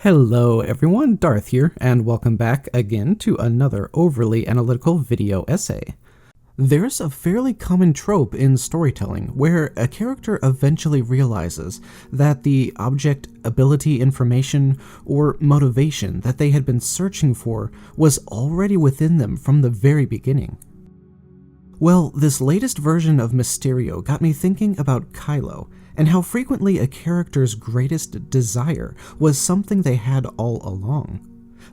Hello everyone, Darth here, and welcome back again to another overly analytical video essay. There's a fairly common trope in storytelling where a character eventually realizes that the object, ability, information, or motivation that they had been searching for was already within them from the very beginning. Well, this latest version of Mysterio got me thinking about Kylo, and how frequently a character's greatest desire was something they had all along.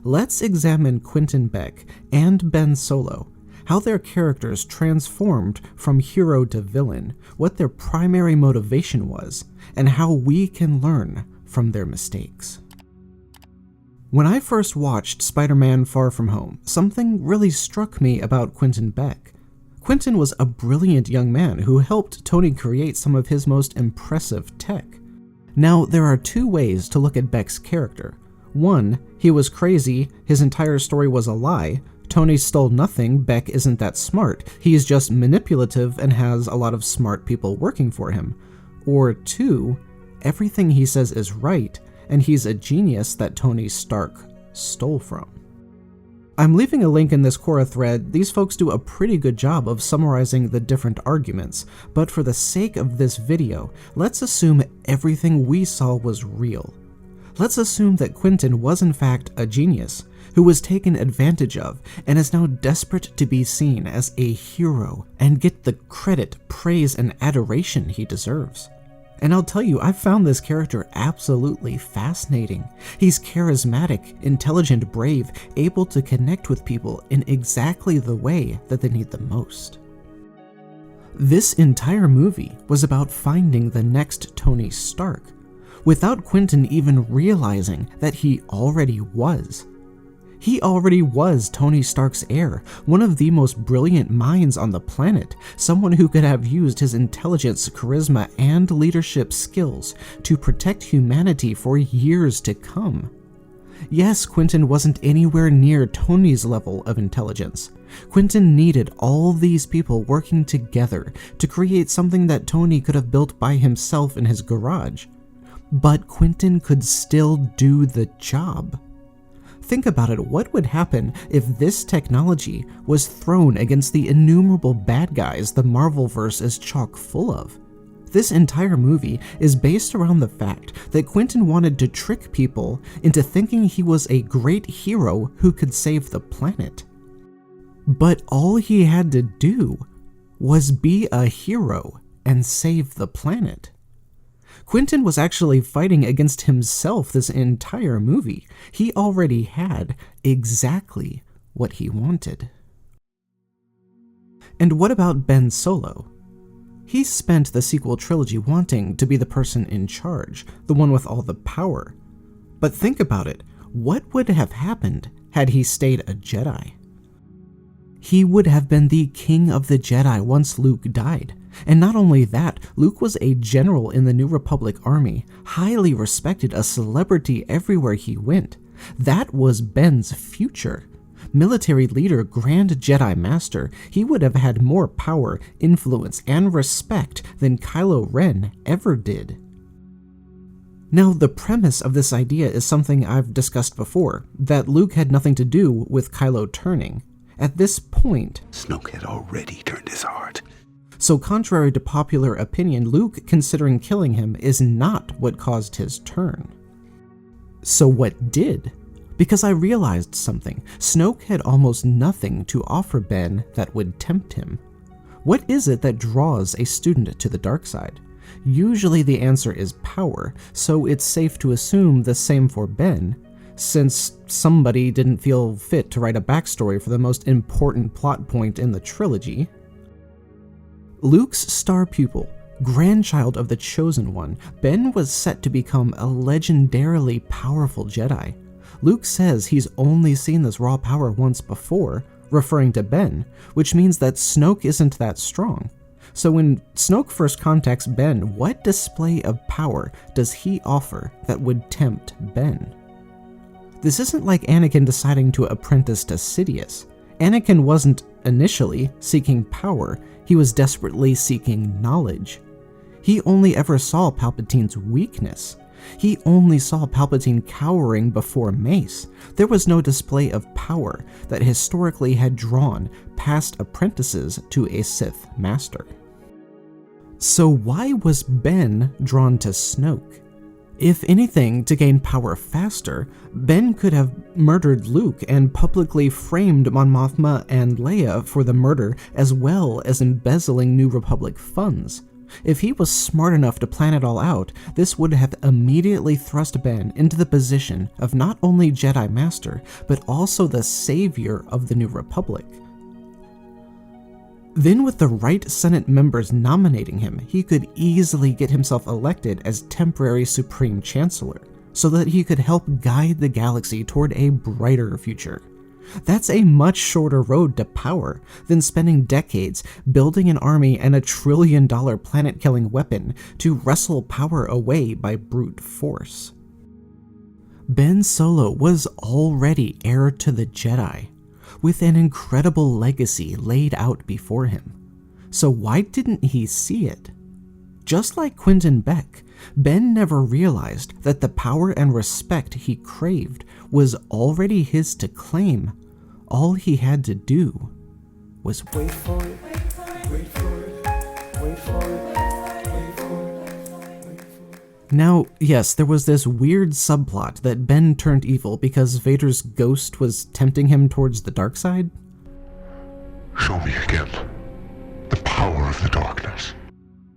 Let's examine Quentin Beck and Ben Solo, how their characters transformed from hero to villain, what their primary motivation was, and how we can learn from their mistakes. When I first watched Spider-Man Far From Home, something really struck me about Quentin Beck. Quentin was a brilliant young man who helped Tony create some of his most impressive tech. Now, there are two ways to look at Beck's character. One, he was crazy, his entire story was a lie, Tony stole nothing, Beck isn't that smart, he's just manipulative and has a lot of smart people working for him. Or two, everything he says is right, and he's a genius that Tony Stark stole from. I'm leaving a link in this Quora thread. These folks do a pretty good job of summarizing the different arguments, but for the sake of this video, let's assume everything we saw was real. Let's assume that Quentin was in fact a genius, who was taken advantage of and is now desperate to be seen as a hero and get the credit, praise, and adoration he deserves. And I'll tell you, I've found this character absolutely fascinating. He's charismatic, intelligent, brave, able to connect with people in exactly the way that they need the most. This entire movie was about finding the next Tony Stark, without Quentin even realizing that he already was. He already was Tony Stark's heir, one of the most brilliant minds on the planet, someone who could have used his intelligence, charisma, and leadership skills to protect humanity for years to come. Yes, Quentin wasn't anywhere near Tony's level of intelligence. Quentin needed all these people working together to create something that Tony could have built by himself in his garage. But Quentin could still do the job. Think about it, what would happen if this technology was thrown against the innumerable bad guys the Marvelverse is chock full of? This entire movie is based around the fact that Quentin wanted to trick people into thinking he was a great hero who could save the planet. But all he had to do was be a hero and save the planet. Quentin was actually fighting against himself this entire movie. He already had exactly what he wanted. And what about Ben Solo? He spent the sequel trilogy wanting to be the person in charge, the one with all the power. But think about it, what would have happened had he stayed a Jedi? He would have been the king of the Jedi once Luke died. And not only that, Luke was a general in the New Republic army, highly respected, a celebrity everywhere he went. That was Ben's future. Military leader, Grand Jedi Master, he would have had more power, influence, and respect than Kylo Ren ever did. Now, the premise of this idea is something I've discussed before, that Luke had nothing to do with Kylo turning. At this point, Snoke had already turned his heart. So contrary to popular opinion, Luke considering killing him is not what caused his turn. So what did? Because I realized something. Snoke had almost nothing to offer Ben that would tempt him. What is it that draws a student to the dark side? Usually the answer is power, so it's safe to assume the same for Ben, since somebody didn't feel fit to write a backstory for the most important plot point in the trilogy. Luke's star pupil, grandchild of the Chosen One, Ben was set to become a legendarily powerful Jedi. Luke says he's only seen this raw power once before, referring to Ben, which means that Snoke isn't that strong. So when Snoke first contacts Ben, what display of power does he offer that would tempt Ben? This isn't like Anakin deciding to apprentice to Sidious. Anakin wasn't initially seeking power, he was desperately seeking knowledge. He only ever saw Palpatine's weakness. He only saw Palpatine cowering before Mace. There was no display of power that historically had drawn past apprentices to a Sith master. So why was Ben drawn to Snoke? If anything, to gain power faster, Ben could have murdered Luke and publicly framed Mon Mothma and Leia for the murder, as well as embezzling New Republic funds. If he was smart enough to plan it all out, this would have immediately thrust Ben into the position of not only Jedi Master, but also the savior of the New Republic. Then with the right Senate members nominating him, he could easily get himself elected as temporary Supreme Chancellor, so that he could help guide the galaxy toward a brighter future. That's a much shorter road to power than spending decades building an army and $1 trillion planet-killing weapon to wrestle power away by brute force. Ben Solo was already heir to the Jedi, with an incredible legacy laid out before him. So why didn't he see it? Just like Quentin Beck, Ben never realized that the power and respect he craved was already his to claim. All he had to do was wait for it, wait for it, wait for it, wait for it, wait for it, wait for it. Now, yes, there was this weird subplot that Ben turned evil because Vader's ghost was tempting him towards the dark side. Show me again the power of the darkness.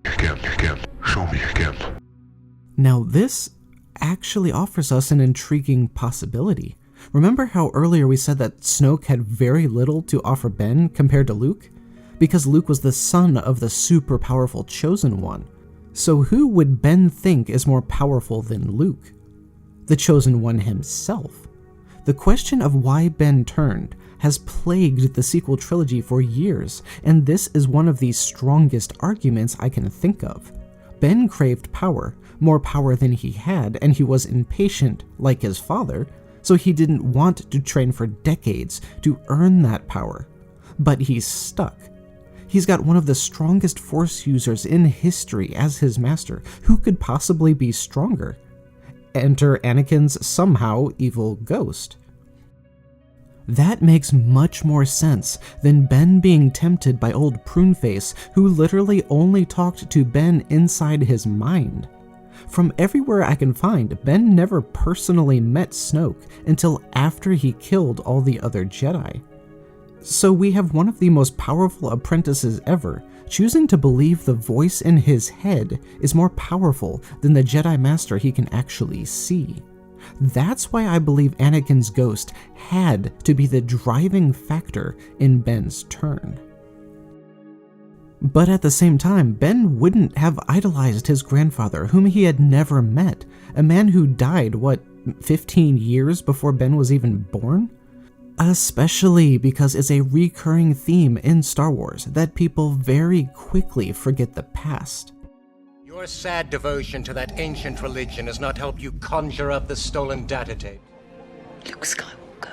Again, show me again. Now this actually offers us an intriguing possibility. Remember how earlier we said that Snoke had very little to offer Ben compared to Luke? Because Luke was the son of the super powerful Chosen One. So who would Ben think is more powerful than Luke? The Chosen One himself. The question of why Ben turned has plagued the sequel trilogy for years, and this is one of the strongest arguments I can think of. Ben craved power, more power than he had, and he was impatient like his father, so he didn't want to train for decades to earn that power. But he's stuck. He's got one of the strongest Force users in history as his master. Who could possibly be stronger? Enter Anakin's somehow evil ghost. That makes much more sense than Ben being tempted by old Pruneface, who literally only talked to Ben inside his mind. From everywhere I can find, Ben never personally met Snoke until after he killed all the other Jedi. So we have one of the most powerful apprentices ever choosing to believe the voice in his head is more powerful than the Jedi Master he can actually see. That's why I believe Anakin's ghost had to be the driving factor in Ben's turn. But at the same time, Ben wouldn't have idolized his grandfather, whom he had never met, a man who died, 15 years before Ben was even born? Especially because it's a recurring theme in Star Wars that people very quickly forget the past. Your sad devotion to that ancient religion has not helped you conjure up the stolen data tape. Luke Skywalker.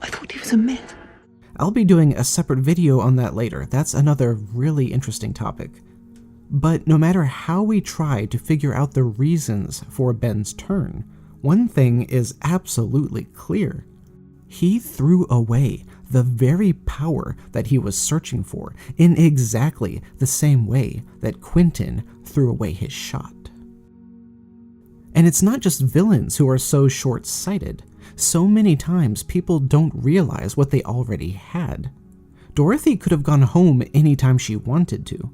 I thought he was a myth. I'll be doing a separate video on that later. That's another really interesting topic. But no matter how we try to figure out the reasons for Ben's turn, one thing is absolutely clear. He threw away the very power that he was searching for in exactly the same way that Quentin threw away his shot. And it's not just villains who are so short-sighted. So many times people don't realize what they already had. Dorothy could have gone home anytime she wanted to.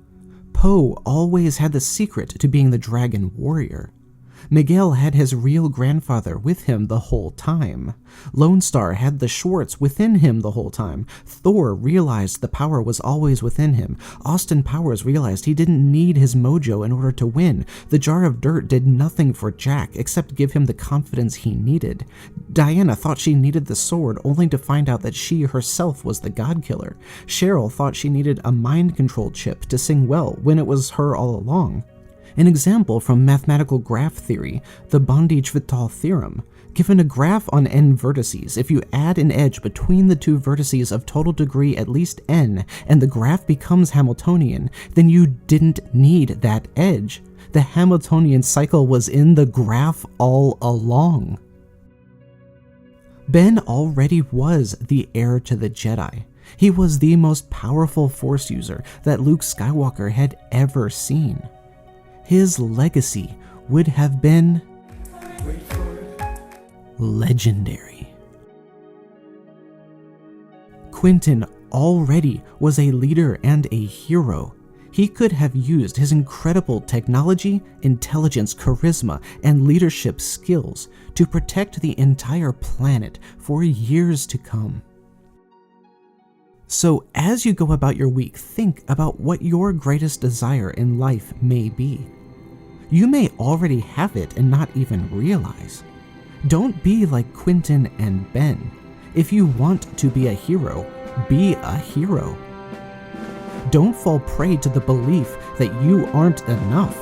Poe always had the secret to being the Dragon Warrior. Miguel had his real grandfather with him the whole time. Lone Star had the Schwartz within him the whole time. Thor realized the power was always within him. Austin Powers realized he didn't need his mojo in order to win. The Jar of Dirt did nothing for Jack except give him the confidence he needed. Diana thought she needed the sword only to find out that she herself was the God Killer. Cheryl thought she needed a mind control chip to sing well when it was her all along. An example from mathematical graph theory, the Bondage-Vital theorem. Given a graph on n vertices, if you add an edge between the two vertices of total degree at least n, and the graph becomes Hamiltonian, then you didn't need that edge. The Hamiltonian cycle was in the graph all along. Ben already was the heir to the Jedi. He was the most powerful Force user that Luke Skywalker had ever seen. His legacy would have been legendary. Quentin already was a leader and a hero. He could have used his incredible technology, intelligence, charisma, and leadership skills to protect the entire planet for years to come. So as you go about your week, think about what your greatest desire in life may be. You may already have it and not even realize. Don't be like Quentin and Ben. If you want to be a hero, be a hero. Don't fall prey to the belief that you aren't enough.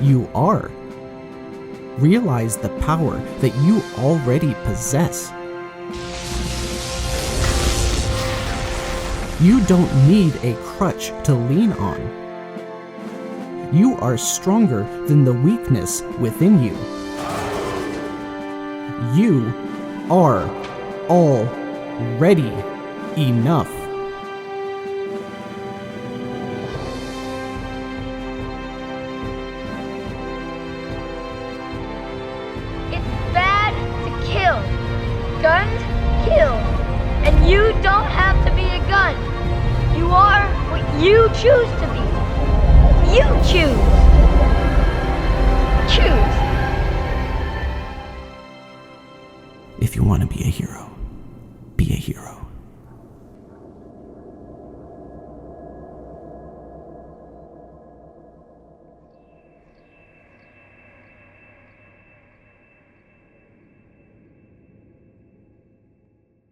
You are. Realize the power that you already possess. You don't need a crutch to lean on. You are stronger than the weakness within you. You are already enough. It's bad to kill. Guns kill. And you don't have to be a gun. You are what you choose to be. You choose. Choose. If you want to be a hero, be a hero.